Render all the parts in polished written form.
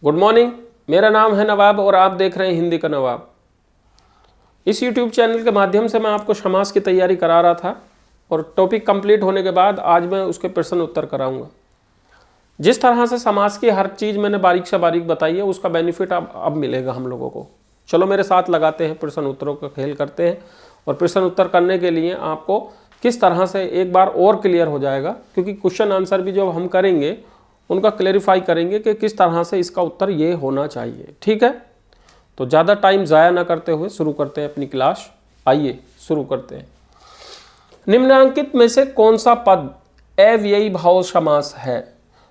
Good morning, मेरा नाम है नवाब और आप देख रहे हैं हिंदी का नवाब। इस YouTube चैनल के माध्यम से मैं आपको समास की तैयारी करा रहा था और टॉपिक कंप्लीट होने के बाद आज मैं उसके प्रश्न उत्तर कराऊंगा। जिस तरह से समास की हर चीज़ मैंने बारीक से बारीक बताई है उसका बेनिफिट अब मिलेगा हम लोगों को। चलो मेरे साथ लगाते हैं, प्रश्न उत्तरों का खेल करते हैं। और प्रश्न उत्तर करने के लिए आपको किस तरह से एक बार और क्लियर हो जाएगा, क्योंकि क्वेश्चन आंसर भी जो हम करेंगे उनका क्लेरिफाई करेंगे कि किस तरह से इसका उत्तर ये होना चाहिए। ठीक है, तो ज़्यादा टाइम ज़ाया ना करते हुए शुरू करते हैं अपनी क्लास। आइए शुरू करते हैं। निम्नलिखित में से कौन सा पद अव्ययी भाव समास है?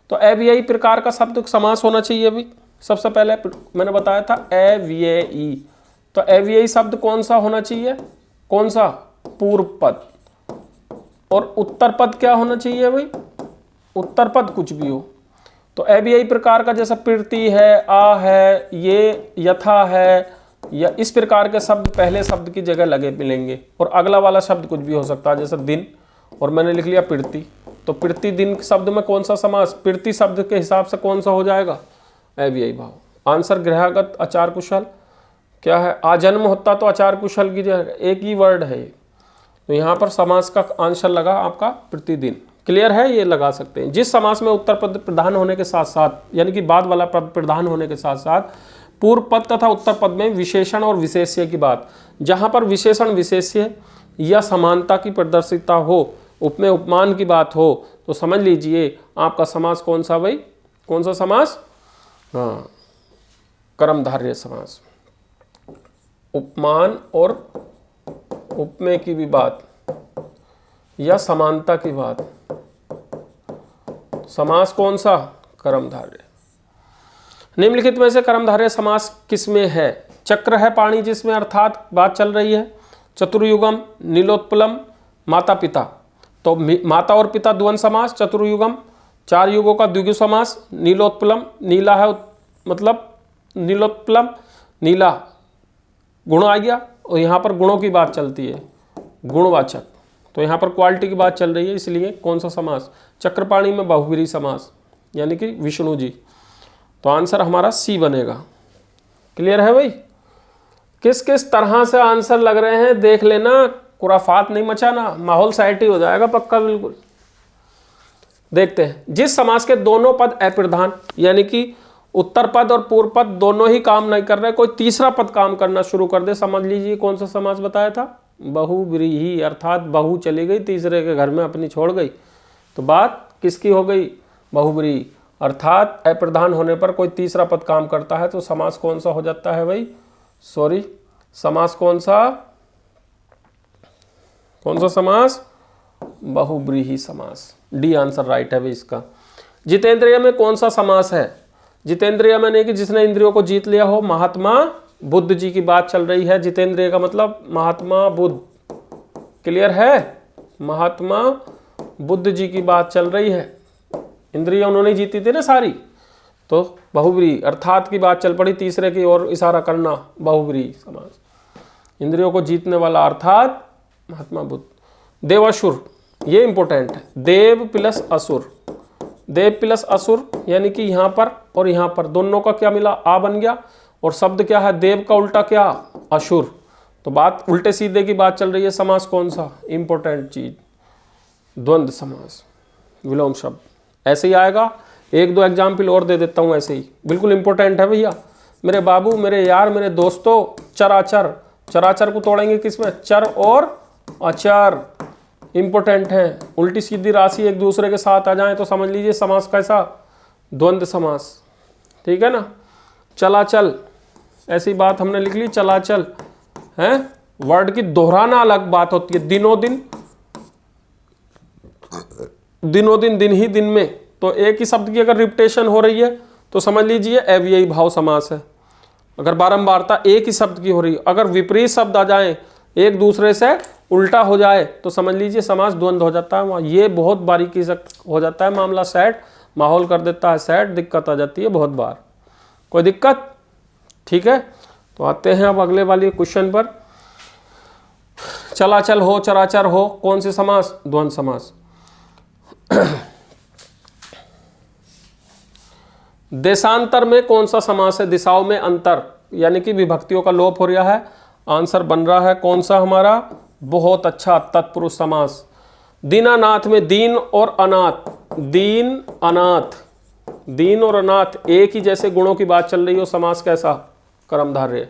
तो अव्ययी प्रकार का शब्द समास होना चाहिए। अभी सबसे पहले मैंने बताया था अव्ययी, तो अव्ययी शब्द कौन सा होना चाहिए? कौन सा? पूर्व पद। और उत्तर पद क्या होना चाहिए भाई? उत्तर पद कुछ भी हो। तो अव्ययी प्रकार का जैसा प्रीति है, आ है, ये, यथा है, या इस प्रकार के शब्द पहले शब्द की जगह लगे मिलेंगे। और अगला वाला शब्द कुछ भी हो सकता है, जैसे दिन, और मैंने लिख लिया प्रीति। तो प्रीति दिन शब्द में कौन सा समास? प्रीति शब्द के हिसाब से कौन सा हो जाएगा? अव्ययी भाव। आंसर गृहागत आचार कुशल क्या है? आजन्म होता तो आचार कुशल की जगह एक ही वर्ड है। तो यहाँ पर समास का आंसर लगा आपका प्रतिदिन। क्लियर है? ये लगा सकते हैं। जिस समास में उत्तर पद प्रधान होने के साथ साथ, यानी कि बाद वाला पद प्रधान होने के साथ साथ पूर्व पद तथा उत्तर पद में विशेषण और विशेष्य की बात, जहाँ पर विशेषण विशेष्य या समानता की प्रदर्शिता हो, उपमेय उपमान की बात हो, तो समझ लीजिए आपका समास कौन सा भाई? कौन सा समास? हाँ, कर्मधारय समास। उपमान और उपमेय की भी बात या समानता की बात, समास कौन सा? कर्मधारय। निम्नलिखित में से कर्मधारय समास किसमें है? चक्र है पाणी जिसमें अर्थात बात चल रही है। चतुर्युगम, नीलोत्पलम, माता पिता। तो माता और पिता द्वंद्व समास। चतुर्युगम चार युगों का द्विगु समास। नीलोत्पलम, नीला है मतलब नीलोत्पलम, नीला गुण आ गया, और यहाँ पर गुणों की बात चलती है, गुणवाचक। तो यहाँ पर क्वालिटी की बात चल रही है, इसलिए कौन सा समास? चक्रपाणी में बहुब्रीहि समास, यानी कि विष्णु जी। तो आंसर हमारा सी बनेगा। क्लियर है भाई? किस किस तरह से आंसर लग रहे हैं देख लेना, खुराफात नहीं मचाना, माहौल साइटी हो जाएगा पक्का बिल्कुल। देखते हैं। जिस समास के दोनों पद अप्रधान, यानी कि उत्तर पद और पूर्व पद दोनों ही काम नहीं कर रहे, कोई तीसरा पद काम करना शुरू कर दे, समझ लीजिए कौन सा समास बताया था? बहुव्रीहि, अर्थात बहू चली गई तीसरे के घर में, अपनी छोड़ गई। तो बात किसकी हो गई? बहुव्रीहि, अर्थात अप्रधान होने पर कोई तीसरा पद काम करता है, तो समास कौन सा हो जाता है भाई? सॉरी, समास कौन सा? कौन सा समास? बहुव्रीहि समास। डी आंसर राइट है भाई इसका। जितेंद्रिय में कौन सा समास है? जितेंद्रिय में नहीं कि जिसने इंद्रियों को जीत लिया हो। महात्मा बुद्ध जी की बात चल रही है। जितेंद्रिय का मतलब महात्मा बुद्ध। क्लियर है? महात्मा बुद्ध जी की बात चल रही है। इंद्रियां उन्होंने जीती थी ना सारी, तो बहुव्रीहि अर्थात की बात चल पड़ी, तीसरे की ओर इशारा करना, बहुव्रीहि समास। इंद्रियों को जीतने वाला अर्थात महात्मा बुद्ध। देवासुर, ये इंपॉर्टेंट है। देव प्लस असुर, देव प्लस असुर, यानी कि यहाँ पर और यहाँ पर दोनों का क्या मिला? आ बन गया। और शब्द क्या है? देव का उल्टा क्या? असुर। तो बात उल्टे सीधे की बात चल रही है। समास कौन सा? इंपॉर्टेंट चीज, द्वंद्व समास, विलोम शब्द। ऐसे ही आएगा। एक दो एग्जाम्पल और दे देता हूँ ऐसे ही, बिल्कुल इंपॉर्टेंट है भैया। मेरे बाबू, मेरे यार, मेरे दोस्तों, चराचर, चराचर को तोड़ेंगे किसमें? चर और अचर। इंपॉर्टेंट है। उल्टी सीधी राशि एक दूसरे के साथ आ जाए तो समझ लीजिए समास कैसा? द्वंद्व समास। ठीक है ना? चलाचल, ऐसी बात हमने लिख ली, चलाचल है। वर्ड की दोहराना अलग बात होती है। दिनों दिन, दिनों दिन, दिन ही दिन में, तो एक ही शब्द की अगर रिपीटेशन हो रही है तो समझ लीजिए अव्ययी भाव समास है। अगर बारंबारता एक ही शब्द की हो रही है, अगर विपरीत शब्द आ जाए, एक दूसरे से उल्टा हो जाए, तो समझ लीजिए समास द्वंद्व हो जाता है। ये बहुत बारीकी से हो जाता है मामला सेट, माहौल कर देता है सेट, दिक्कत आ जाती है बहुत बार। कोई दिक्कत? ठीक है, तो आते हैं अब अगले वाले क्वेश्चन पर। चलाचल हो, चराचर हो, कौन से समास? द्वंद्व समास। देशांतर में कौन सा समास है? दिशाओं में अंतर, यानी कि विभक्तियों का लोप हो रहा है। आंसर बन रहा है कौन सा हमारा? बहुत अच्छा, तत्पुरुष समास। दीनानाथ में दीन और अनाथ, दीन अनाथ, दीन और अनाथ एक ही जैसे गुणों की बात चल रही हो, समास कैसा? कर्मधारय।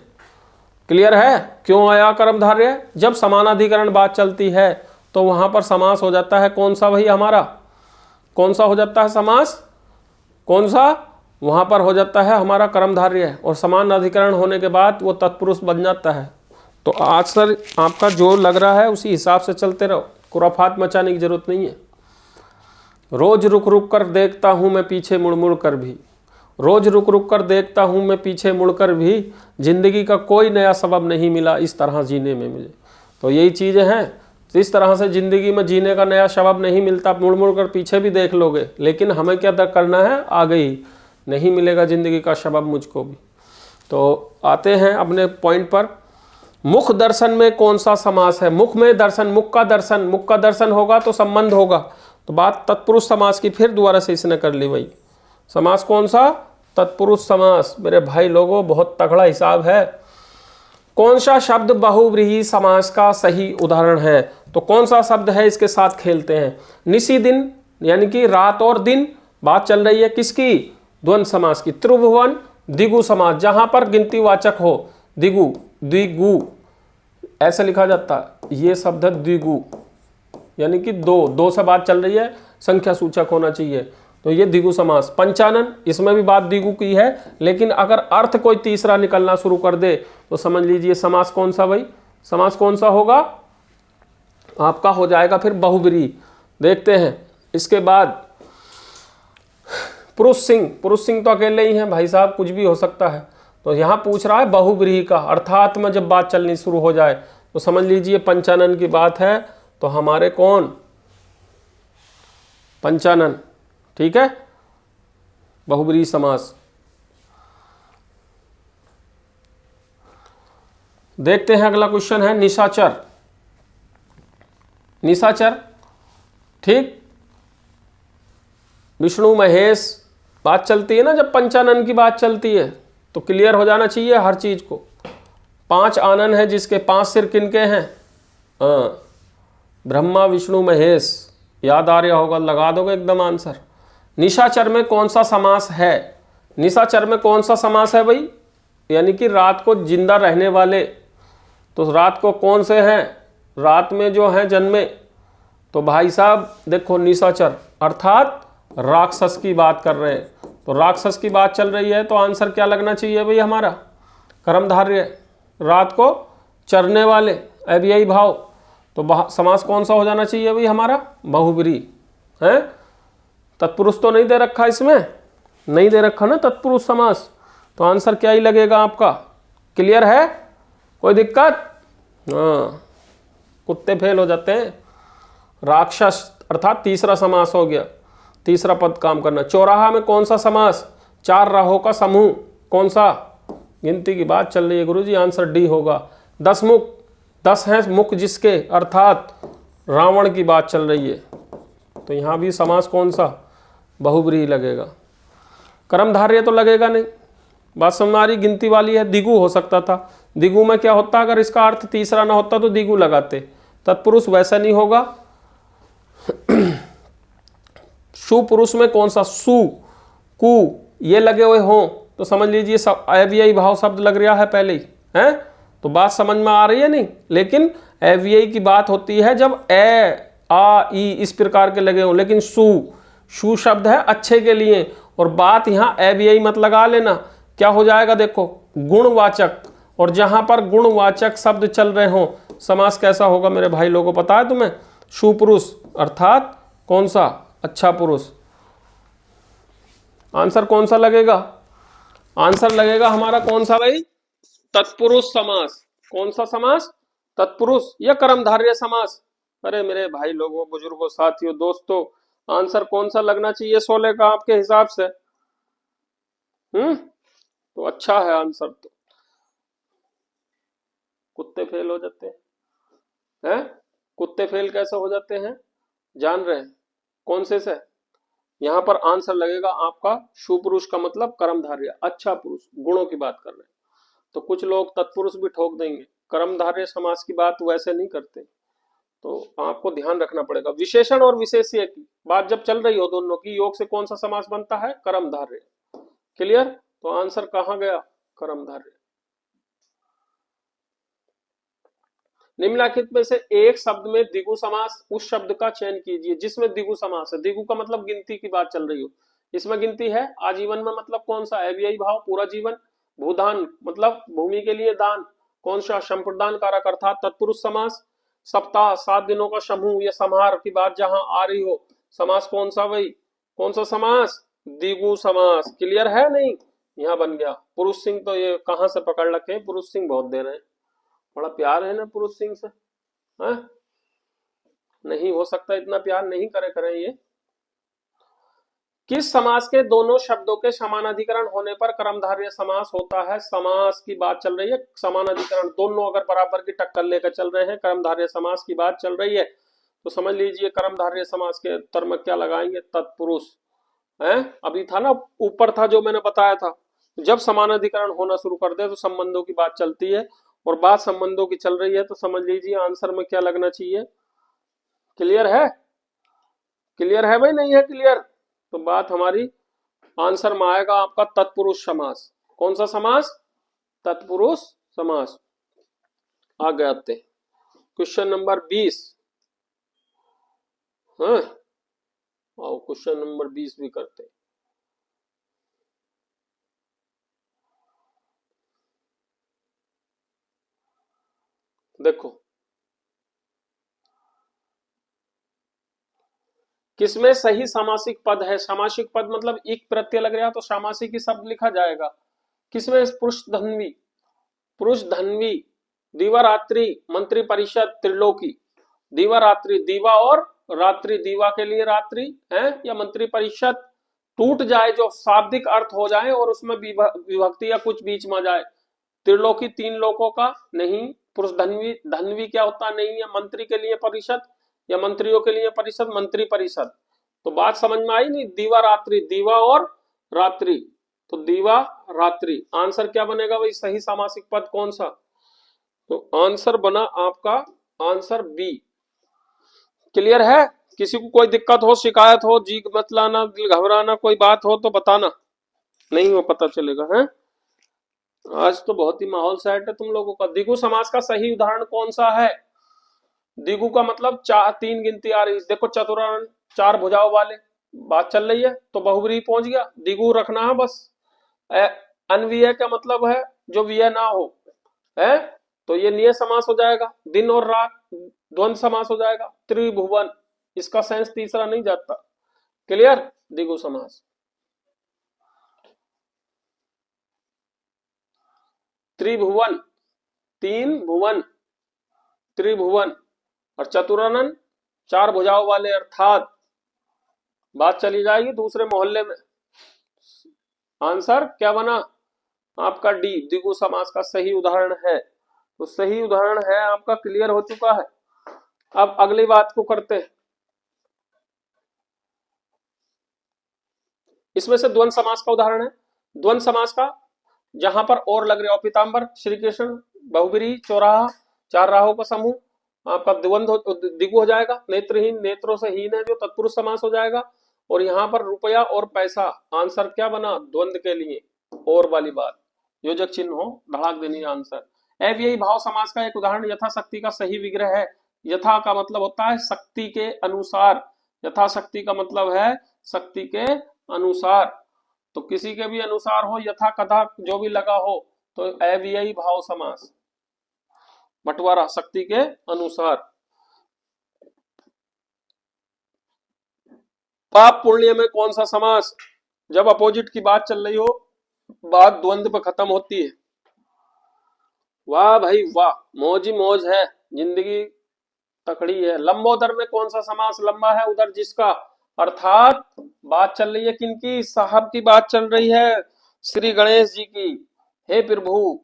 क्लियर है? क्यों आया कर्मधारय? जब समानाधिकरण बात चलती है तो वहां पर समास हो जाता है कौन सा भाई हमारा? कौन सा हो जाता है समास? कौन सा? वहां पर हो जाता है हमारा कर्मधारय, और समान अधिकरण होने के बाद वो तत्पुरुष बन जाता है। तो आज सर आपका जो लग रहा है उसी हिसाब से चलते रहो, खुराफात मचाने की जरूरत नहीं है। रोज रुक रुक कर देखता हूं मैं पीछे मुड़ मुड़ कर भी, रोज रुक रुक कर देखता हूं मैं पीछे मुड़कर भी, जिंदगी का कोई नया सबब नहीं मिला इस तरह जीने में मुझे। तो यही चीज़ें हैं, इस तरह से जिंदगी में जीने का नया सबब नहीं मिलता। मुड़ मुड़ कर पीछे भी देख लोगे, लेकिन हमें क्या करना है? आगे ही नहीं मिलेगा जिंदगी का सबब मुझको भी। तो आते हैं अपने पॉइंट पर। मुख दर्शन में कौन सा समास है? मुख में दर्शन, मुख का दर्शन, मुख का दर्शन होगा तो संबंध होगा। तो बात तत्पुरुष समास की फिर दोबारा से इसने कर ली भाई। समास कौन सा? तत्पुरुष समास। मेरे भाई लोगों बहुत तगड़ा हिसाब है। कौन सा शब्द बहुव्रीहि समास का सही उदाहरण है? तो कौन सा शब्द है इसके साथ खेलते हैं? निसी दिन, यानी कि रात और दिन बात चल रही है किसकी? द्वंद्व समास की। त्रिभुवन द्विगु समास, जहां पर गिनती वाचक हो, द्विगु, द्विगु ऐसे लिखा जाता है। ये शब्द है द्विगु, यानी कि दो, दो से बात चल रही है, संख्या सूचक होना चाहिए, तो ये द्विगु समास। पंचानन, इसमें भी बात द्विगु की है, लेकिन अगर अर्थ कोई तीसरा निकलना शुरू कर दे तो समझ लीजिए समास कौन सा भाई? समास कौन सा होगा? आपका हो जाएगा फिर बहुव्रीहि। देखते हैं इसके बाद पुरुष सिंह। पुरुष सिंह तो अकेले ही हैं भाई साहब, कुछ भी हो सकता है। तो यहां पूछ रहा है बहुव्रीहि का, अर्थात में जब बात चलनी शुरू हो जाए तो समझ लीजिए पंचानन की बात है। तो हमारे कौन? पंचानन, ठीक है, बहुव्रीहि समास। देखते हैं अगला क्वेश्चन है निशाचर। निशाचर, ठीक, विष्णु महेश बात चलती है ना, जब पंचानन की बात चलती है तो क्लियर हो जाना चाहिए हर चीज को। 5 आनन है जिसके 5 सिर किनके हैं? हाँ, ब्रह्मा विष्णु महेश। याद आ रहा होगा, लगा दोगे एकदम आंसर। निशाचर में कौन सा समास है? निशाचर में कौन सा समास है भाई? यानी कि रात को जिंदा रहने वाले। तो रात को कौन से हैं? रात में जो हैं जन्मे। तो भाई साहब देखो, निशाचर अर्थात राक्षस की बात कर रहे हैं। तो राक्षस की बात चल रही है तो आंसर क्या लगना चाहिए भाई हमारा? कर्मधारय, रात को चरने वाले, अव्ययी भाव। तो समास कौन सा हो जाना चाहिए भाई हमारा? बहुव्रीहि है। तत्पुरुष तो नहीं दे रखा, इसमें नहीं दे रखा ना तत्पुरुष समास, तो आंसर क्या ही लगेगा आपका? क्लियर है? कोई दिक्कत? हाँ, कुत्ते फेल हो जाते हैं। राक्षस अर्थात तीसरा समास हो गया, तीसरा पद काम करना। चौराहा में कौन सा समास? 4 राहों का समूह। कौन सा? गिनती की बात चल रही है गुरुजी, आंसर डी होगा। 10 मुख, 10 हैं मुख जिसके, अर्थात रावण की बात चल रही है। तो यहां भी समास कौन सा? बहुव्रीहि लगेगा। कर्मधारय तो लगेगा नहीं, बात समझ आ रही? गिनती वाली है, द्विगु हो सकता था। द्विगु में क्या होता? अगर इसका अर्थ तीसरा ना होता तो द्विगु लगाते। तत्पुरुष वैसा नहीं होगा। सुपुरुष में कौन सा? सु, कु ये लगे हुए हों तो समझ लीजिए सब अव्ययी भाव शब्द लग रहा है पहले ही है। तो बात समझ में आ रही है नहीं? लेकिन अव्ययी की बात होती है जब ए, आ, ई इस प्रकार के लगे हों। लेकिन सु शब्द है अच्छे के लिए, और बात यहां अव्ययी मत लगा लेना। क्या हो जाएगा देखो? गुणवाचक। और जहां पर गुणवाचक शब्द चल रहे हों, समास कैसा होगा मेरे भाई लोगों को पता है तुम्हें? सुपुरुष अर्थात कौन सा? अच्छा पुरुष। आंसर कौन सा लगेगा? आंसर लगेगा हमारा कौन सा भाई? तत्पुरुष समास। कौन सा समास? तत्पुरुष या कर्मधारय समास। अरे मेरे भाई लोगों, बुजुर्गों, साथियों, दोस्तों, आंसर कौन सा लगना चाहिए 16 का आपके हिसाब से? तो अच्छा है आंसर। तो कुत्ते फेल हो जाते हैं? कुत्ते फेल कैसे हो जाते हैं? जान रहे हैं कौन से? यहां पर आंसर लगेगा आपका सुपुरुष का मतलब कर्मधारय, अच्छा पुरुष, गुणों की बात कर रहे हैं। तो कुछ लोग तत्पुरुष भी ठोक देंगे, कर्मधारय समास की बात वैसे नहीं करते, तो आपको ध्यान रखना पड़ेगा। विशेषण और विशेष्य की बात जब चल रही हो दोनों की, योग से कौन सा समास बनता है? कर्मधारय। क्लियर? तो आंसर कहां गया? कर्मधारय। निम्नलिखित में से एक शब्द में द्विगु समास उस शब्द का चयन कीजिए जिसमें द्विगु समास है। द्विगु का मतलब गिनती की बात चल रही हो, इसमें गिनती है। आजीवन में मतलब कौन सा? अव्ययी भाव, पूरा जीवन। भूदान मतलब भूमि के लिए दान, कौन सा? संप्रदान कारक अर्थात तत्पुरुष समास। सप्ताह 7 दिनों का समूह या समाहार की बात जहां आ रही हो, समास कौन सा भाई? कौन सा समास? द्विगु समास। क्लियर है? नहीं, यहाँ बन गया। पुरुष सिंह तो ये कहां से पकड़ रखे? पुरुष सिंह बहुत दे रहे हैं, बड़ा प्यार है ना पुरुष सिंह से, है? नहीं हो सकता, इतना प्यार नहीं करे करें ये। किस समास के दोनों शब्दों के समानाधिकरण होने पर कर्मधारय समास होता है? समास की बात चल रही है, समानाधिकरण दोनों अगर बराबर की टक्कर लेकर चल रहे हैं, कर्मधारय समास की बात चल रही है, तो समझ लीजिए कर्मधारय समास के उत्तर में क्या लगाएंगे? तत्पुरुष है। अभी था ना, ऊपर था जो मैंने बताया था, जब समानाधिकरण होना शुरू कर दे तो संबंधों की बात चलती है, और बात संबंधों की चल रही है, तो समझ लीजिए आंसर में क्या लगना चाहिए। क्लियर है? क्लियर है भाई? नहीं है क्लियर? तो बात हमारी आंसर में आएगा आपका तत्पुरुष समास। कौन सा समास? तत्पुरुष समास। आगे आते हैं क्वेश्चन नंबर 20। हाँ, आओ क्वेश्चन नंबर 20 भी करते हैं। देखो, किसमें सही सामासिक पद है? सामासिक पद मतलब एक प्रत्यय लग रहा तो सामासिक ही शब्द लिखा जाएगा। किसमें? पुरुष धन्वी, पुरुष धन्वी, दिवारात्रि, मंत्री परिषद, त्रिलोकी। दिवारात्रि, दीवा और रात्रि, दीवा के लिए रात्रि है, या मंत्री परिषद टूट जाए जो शाब्दिक अर्थ हो जाए और उसमें विभक्ति या कुछ बीच में जाए। त्रिलोकी 3 लोकों का नहीं। पुरुष धन्वी, धन्वी क्या होता? नहीं है। मंत्री के लिए परिषद या मंत्रियों के लिए परिषद, मंत्री परिषद। तो बात समझ में आई नहीं? दीवा रात्रि, दीवा और रात्रि, तो दीवा रात्रि। आंसर क्या बनेगा भाई? सही सामासिक पद कौन सा? तो आंसर बना आपका आंसर बी। क्लियर है? किसी को कोई दिक्कत हो, शिकायत हो, जी मत लाना, दिल घबराना, कोई बात हो तो बताना, नहीं हो पता चलेगा है। आज तो बहुत ही माहौल सेट है तुम लोगों का। द्विगु समास का सही उदाहरण कौन सा है? द्विगु का मतलब 3 गिनती आ रही, देखो चतुरान, 4 भुजाओं वाले, बात चल रही है तो बहुब्रीहि पहुंच गया। द्विगु रखना है बस। अनव्यय का मतलब है जो व्यय ना हो, है, तो ये नियत समास हो जाएगा। दिन और रात द्वंद्व समास हो जाएगा। त्रिभुवन, इसका सेंस तीसरा नहीं जाता। क्लियर? द्विगु समास। त्रिभुवन, 3 भुवन, त्रिभुवन, और चतुरानन 4 भुजाओं वाले, अर्थात बात चली जाएगी दूसरे मोहल्ले में। आंसर क्या बना आपका? डी, द्विगु समास का सही उदाहरण है। तो सही उदाहरण है आपका, क्लियर हो चुका है। अब अगली बात को करते हैं। इसमें से द्वंद्व समास का उदाहरण है। द्वंद्व समास का जहां पर और लग रहे हो, पीताम्बर, श्री कृष्ण, बहुब्रीहि, चौराहा, 4 राहों का समूह, आपका द्वंद्व द्विगु हो जाएगा। नेत्रहीन, नेत्रों से हीन है जो तत्पुरुष समास हो जाएगा। और यहाँ पर रुपया और पैसा, आंसर क्या बना? द्वंद्व के लिए और वाली बात, योजक चिन्ह हो, धड़ाक देनी आंसर। अव्ययी भाव समास का एक उदाहरण यथाशक्ति का सही विग्रह है। यथा का मतलब होता है शक्ति के अनुसार, यथाशक्ति का मतलब है शक्ति के अनुसार, तो किसी के भी अनुसार हो, यथा कथा जो भी लगा हो, तो अव्ययी भाव समास। बंटवारा शक्ति के अनुसार। पाप पुण्य में कौन सा समास? जब अपोजिट की बात चल रही हो, बात द्वंद्व पर खत्म होती है। वाह भाई वाह, मौज ही मौज है, जिंदगी तकड़ी है। लंबोदर में कौन सा समास लंबा है? उधर जिसका, अर्थात बात चल रही है किनकी? साहब की बात चल रही है, श्री गणेश जी की। हे प्रभु,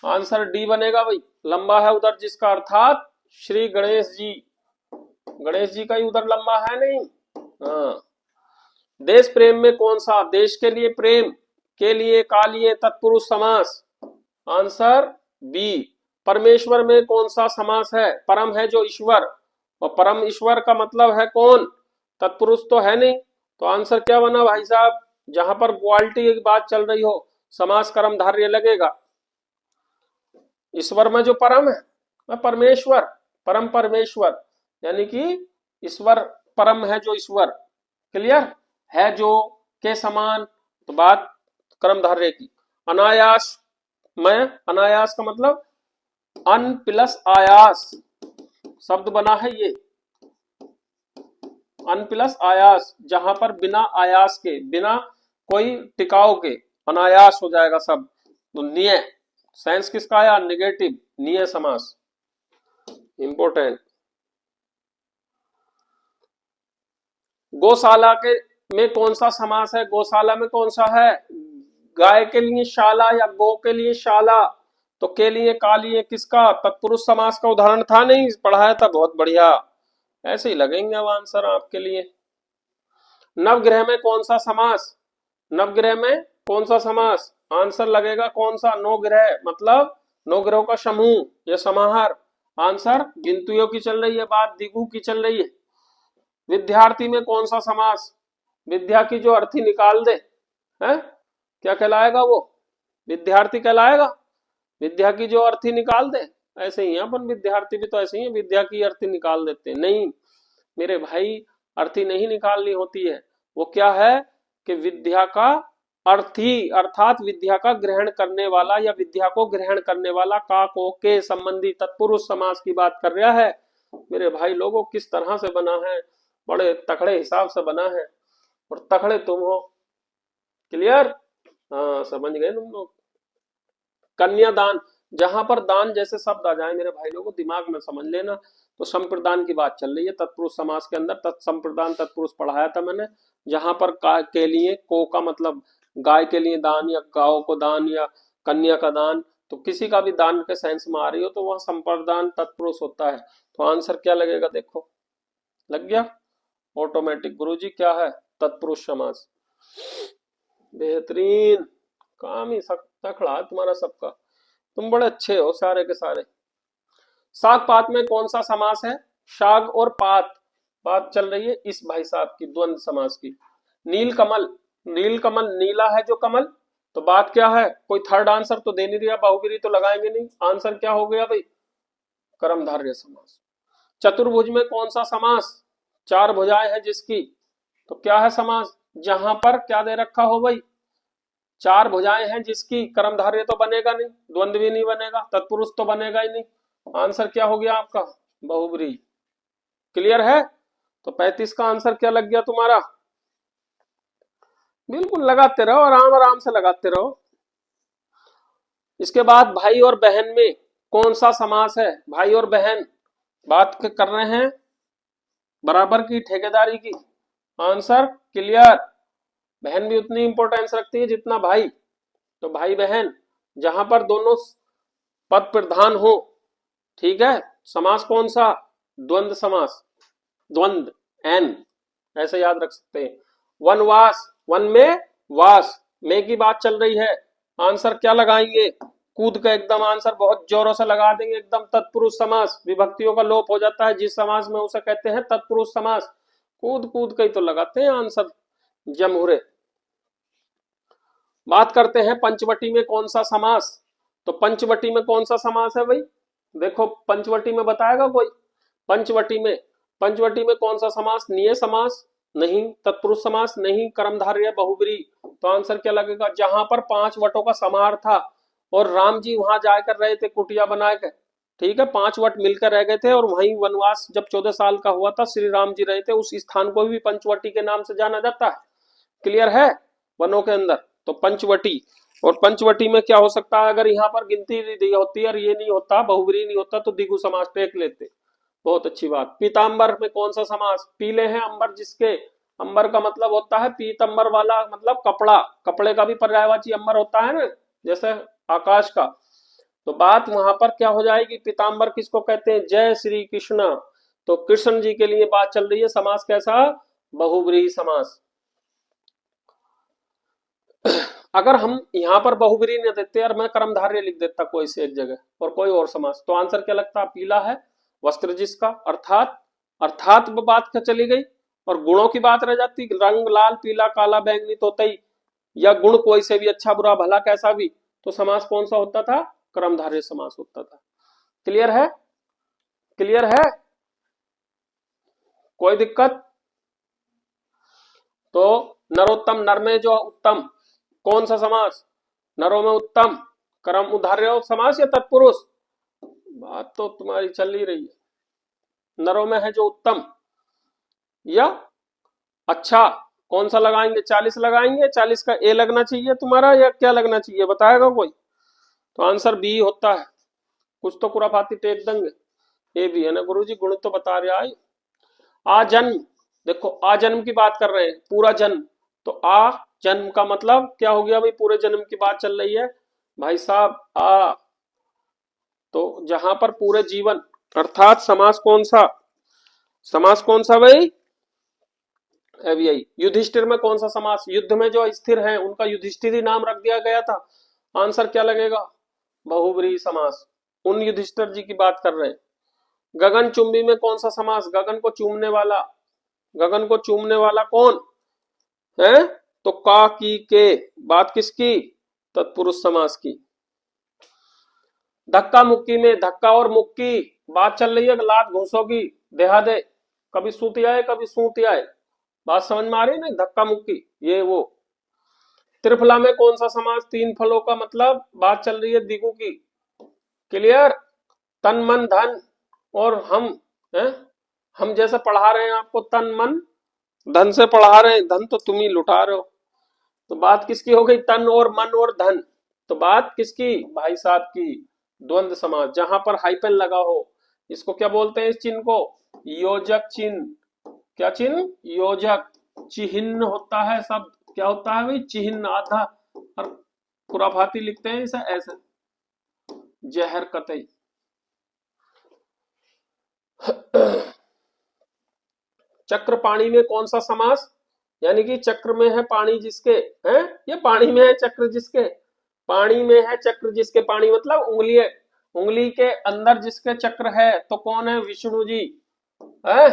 आंसर डी बनेगा भाई, लंबा है उधर जिसका, अर्थात श्री गणेश जी। गणेश जी का ही उधर लंबा है नहीं। हाँ, देश प्रेम में कौन सा, देश के लिए प्रेम के लिए कालिए तत्पुरुष समास, आंसर बी। परमेश्वर में कौन सा समास है, परम है जो ईश्वर, और परम ईश्वर का मतलब है कौन, तत्पुरुष तो है नहीं। तो आंसर क्या बना भाई साहब, जहां पर क्वालिटी की बात चल रही हो समास कर्मधारय लगेगा। ईश्वर में जो परम है वह परमेश्वर, परम परमेश्वर, यानी कि ईश्वर परम है जो ईश्वर, क्लियर है जो के समान, तो बात कर्मधारय की। अनायास में, अनायास का मतलब अन प्लस आयास शब्द बना है ये, अन प्लस आयास, जहां पर बिना आयास के, बिना कोई टिकाव के अनायास हो जाएगा शब्द। तो निय, सेंस किसका आया, निगेटिव, निय समास, इंपोर्टेंट। गौशाला के में कौन सा समास है, गौशाला में कौन सा है, गाय के लिए शाला या गौ के लिए शाला, तो के लिए का लिए किसका, तत्पुरुष समास का उदाहरण था, नहीं पढ़ाया था, बहुत बढ़िया, ऐसे ही लगेंगे अब आंसर आपके लिए। नवग्रह में कौन सा समास, नवग्रह में कौन सा समास, आंसर लगेगा कौन सा, नौ ग्रह, मतलब नौ ग्रहों का समूह या समाहार। आंसर गिनतियों की चल रही है बात, दिगु की चल रही है। विद्यार्थी में कौन सा समास, विद्या की जो अर्थी निकाल दे, है क्या कहलाएगा वो, विद्यार्थी कहलाएगा, विद्या की जो अर्थी निकाल दे, ऐसे ही अपन विद्यार्थी भी तो ऐसे ही है, विद्या की अर्थी निकाल देते हैं, नहीं मेरे भाई, अर्थी नहीं निकालनी होती है, वो क्या है कि विद्या का अर्थी, अर्थात विद्या का ग्रहण करने वाला या विद्या को ग्रहण करने वाला, का को के संबंधी तत्पुरुष समास की बात कर रहा है। मेरे भाई लोगों किस तरह से बना है, बड़े तकड़े हिसाब से बना है, और तकड़े तुम हो, क्लियर, हाँ समझ गए तुम लोग। कन्यादान, जहां पर दान जैसे शब्द आ जाए मेरे भाई लोगों दिमाग में समझ लेना, तो संप्रदान की बात चल रही है तत्पुरुष समास के अंदर, तत्संप्रदान तत्पुरुष पढ़ाया था मैंने, जहां पर का के लिए को का मतलब गाय के लिए दान या गायों को दान या कन्या का दान, तो किसी का भी दान के सेंस में आ रही हो तो वह संप्रदान तत्पुरुष होता है। तो आंसर क्या लगेगा, देखो लग गया ऑटोमेटिक, गुरुजी क्या है, तत्पुरुष समास। बेहतरीन, काम ही तखड़ा तुम्हारा सबका, तुम बड़े अच्छे हो सारे के सारे। साग पात में कौन सा समास है, शाग और पात, बात चल रही है इस भाई साहब की द्वंद समास की। नील कमल, नील कमल नीला है जो कमल, तो बात क्या है, कोई थर्ड आंसर तो दे नहीं दिया, बाहुगिरी तो लगाएंगे नहीं, आंसर क्या हो गया भाई, कर्मधारय समास। चतुर्भुज में कौन सा समास, चार भुजाएं हैं जिसकी, तो क्या है समास, जहां पर क्या दे रखा हो भाई, चार भुजाएं हैं जिसकी, कर्मधारय तो बनेगा नहीं, द्वंद्व भी नहीं बनेगा, तत्पुरुष तो बनेगा ही नहीं, आंसर क्या हो गया आपका, बहुब्री, क्लियर है। तो 35 का आंसर क्या लग गया तुम्हारा, बिल्कुल लगाते रहो, आराम आराम से लगाते रहो। इसके बाद भाई और बहन में कौन सा समास है, भाई और बहन बात कर रहे हैं बराबर की ठेकेदारी की, आंसर क्लियर, बहन भी उतनी इंपॉर्टेंस रखती है जितना भाई, तो भाई बहन जहां पर दोनों पद प्रधान हो, ठीक है, समास कौन सा, द्वंद्व समास, द्वंद्व एन, ऐसे याद रख सकते हैं। वनवास, वन में वास में की बात चल रही है, आंसर क्या लगाएंगे, कूद का एकदम आंसर बहुत जोरों से लगा देंगे एकदम, तत्पुरुष समास, विभक्तियों का लोप हो जाता है जिस समास में उसे कहते हैं तत्पुरुष समास, कूद कूद के ही तो लगाते हैं आंसर जमहुरे। बात करते हैं पंचवटी में कौन सा समास, तो पंचवटी में कौन सा समास है भाई, देखो पंचवटी में बताएगा कोई, पंचवटी में, पंचवटी में कौन सा समास, निय समास नहीं, तत्पुरुष समास नहीं, कर्मधारय बहुब्री, तो आंसर क्या लगेगा, जहां पर 5 वटों का समाहार था और राम जी वहां जाकर रहे थे कुटिया बना के, ठीक है, 5 वट मिलकर रह गए थे, और वहीं वनवास जब 14 साल का हुआ था श्री राम जी रहे थे, उस स्थान को भी पंचवटी के नाम से जाना जाता है, क्लियर है, वनों के अंदर, तो पंचवटी। और पंचवटी में क्या हो सकता है, अगर यहाँ पर गिनती दी होती है और ये नहीं होता, बहुब्री नहीं होता, तो दिगु समास टेक लेते, बहुत अच्छी बात। पीतांबर में कौन सा समास, पीले हैं अंबर जिसके, अंबर का मतलब होता है पीतंबर वाला, मतलब कपड़ा, कपड़े का भी पर्यायवाची अंबर होता है ना, जैसे आकाश का, तो बात वहां पर क्या हो जाएगी, पीतांबर किसको कहते हैं, जय श्री कृष्ण, तो कृष्ण जी के लिए बात चल रही है, समास कैसा, बहुव्रीहि समास। अगर हम यहां पर बहुव्रीहि न देते और मैं कर्मधारय लिख देता कोई से एक जगह और कोई और समास, तो आंसर क्या लगता, पीला है वस्त्र जिसका, अर्थात अर्थात बात क्या चली गई और गुणों की बात रह जाती, रंग लाल पीला काला बैंगनी तोतई, या गुण कोई से भी, अच्छा बुरा भला कैसा भी, तो समास कौन सा होता था, कर्मधारय समास होता था। क्लियर है, क्लियर है, कोई दिक्कत। तो नरोत्तम, नर में जो उत्तम, कौन सा समास, नरों में उत्तम, कर्म उदाहरण समास या तत्पुरुष, बात तो तुम्हारी चल ही रही है। नरों में है जो उत्तम या अच्छा, कौन सा लगाएंगे, 40 लगाएंगे, 40 का ए लगना चाहिए तुम्हारा या क्या लगना चाहिए, बताएगा कोई, तो आंसर बी होता है। कुछ तो खुराफाती टेक देंगे, ए भी है ना गुरुजी, गुण तो बता रहा है। आजन्म, देखो आजन्म की बात कर रहे हैं, पूरा जन्म, तो आ जन्म का मतलब क्या हो गया भाई, पूरे जन्म की बात चल रही है भाई साहब, आ, तो जहां पर पूरे जीवन, अर्थात समास कौन सा, समास कौन सा भाई, अभी यही युधिष्ठिर में कौन सा समास, युद्ध में जो स्थिर है उनका युधिष्ठिर ही नाम रख दिया गया था, आंसर क्या लगेगा, बहुव्रीहि समास, उन युधिष्ठिर जी की बात कर रहे हैं। गगन चुंबी में कौन सा समास, गगन को चूमने वाला, गगन को चूमने वाला कौन है, तो का की के, बात किसकी, तत्पुरुष समास की। धक्का मुक्की में धक्का और मुक्की बात चल रही है, लात घूसोगी देहा दे, कभी सूती आए कभी सूती आए, बात समझ में आ रही है ना, धक्का मुक्की ये वो। त्रिफला में कौन सा समास, तीन फलों का मतलब, बात चल रही है दिगु की। क्लियर, तन मन धन, और हम हैं, हम जैसे पढ़ा रहे हैं आपको तन मन धन से पढ़ा रहे हैं, धन तो तुम ही लुटा रहे हो, तो बात किसकी हो गई, तन और मन और धन, तो बात किसकी, भाई साहब की, द्वंद्व समास, जहां पर हाइपन लगा हो, इसको क्या बोलते हैं, इस चिन्ह को योजक चिन्ह, क्या चिन्ह, योजक चिन्ह होता है, सब क्या होता है भाई, चिन्ह आधा, और खुराफाती लिखते हैं इसे ऐसे, जहर कतई। चक्र पाणी में कौन सा समास, यानी कि चक्र में है पानी जिसके, हैं ये पानी में है चक्र जिसके, पानी में है चक्र जिसके, पानी मतलब उंगली, उंगली के अंदर जिसके चक्र है, तो कौन है, विष्णु जी है,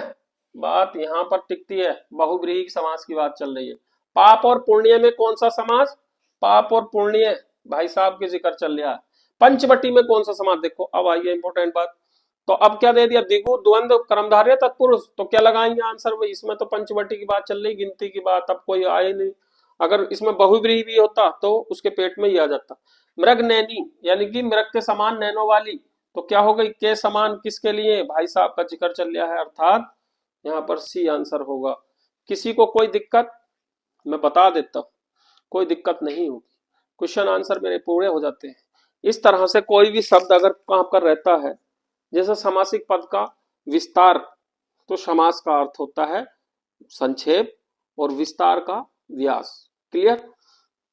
बात यहां पर टिकती है, बहुव्रीहि समास की बात चल रही है। पाप और पुण्य में कौन सा समास, पाप और पुण्य भाई साहब के जिक्र चल रहा है। पंचवटी में कौन सा समास, देखो अब आइए इंपॉर्टेंट बात, तो अब क्या दे दिया, दिगु द्वंद्व कर्मधारय तत्पुरुष, तो क्या लगाएंगे आंसर भाई, इसमें तो पंचवटी की बात चल रही, गिनती की बात, अब कोई आए नहीं, अगर इसमें बहुव्रीहि भी होता तो उसके पेट में ही आ जाता। मृग नैनी, यानी कि मृग के समान नैनो वाली, तो क्या हो गई, के समान किसके लिए, भाई साहब का जिक्र चल रहा है, अर्थात यहाँ पर सी आंसर होगा। किसी को कोई दिक्कत, मैं बता देता हूं, कोई दिक्कत नहीं होगी, क्वेश्चन आंसर मेरे पूरे हो जाते हैं। इस तरह से कोई भी शब्द अगर वहां पर रहता है, जैसे समासिक पद का विस्तार, तो समास का अर्थ होता है संक्षेप और विस्तार का व्यास। क्लियर,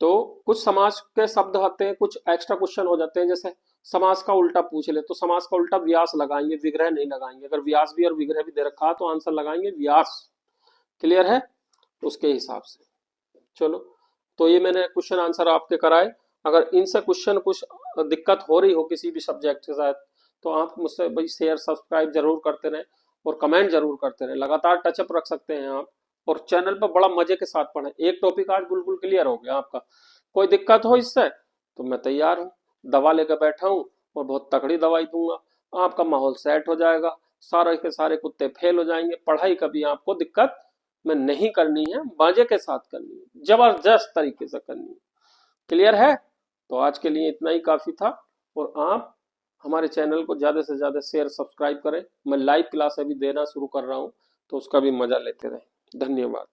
तो कुछ समास के शब्द आते हैं, कुछ एक्स्ट्रा क्वेश्चन हो जाते हैं, जैसे समास का उल्टा पूछ ले तो समास का उल्टा व्यास लगाएंगे, विग्रह नहीं लगाएंगे, अगर व्यास भी और विग्रह भी दे रखा तो आंसर लगाएंगे व्यास। क्लियर है, उसके हिसाब से चलो, तो ये मैंने क्वेश्चन आंसर आपके कराए। अगर इनसे क्वेश्चन कुछ दिक्कत हो रही हो किसी भी सब्जेक्ट के साथ, तो आप मुझसे भाई शेयर सब्सक्राइब जरूर करते रहें और कमेंट जरूर करते रहें, लगातार टचअप रख सकते हैं आप, और चैनल पर बड़ा मजे के साथ पढ़ें। एक टॉपिक आज बिल्कुल क्लियर हो गया आपका, कोई दिक्कत हो इससे तो मैं तैयार हूँ, दवा लेकर बैठा हूँ और बहुत तगड़ी दवाई दूंगा, आपका माहौल सेट हो जाएगा, सारे के सारे कुत्ते फेल हो जाएंगे, पढ़ाई कभी आपको दिक्कत में नहीं करनी है, मजे के साथ करनी है, जबरदस्त तरीके से करनी है। क्लियर है, तो आज के लिए इतना ही काफी था, और आप हमारे चैनल को ज्यादा से ज्यादा शेयर सब्सक्राइब करें। मैं लाइव क्लास अभी देना शुरू कर रहा हूं, तो उसका भी मजा लेते रहें। धन्यवाद।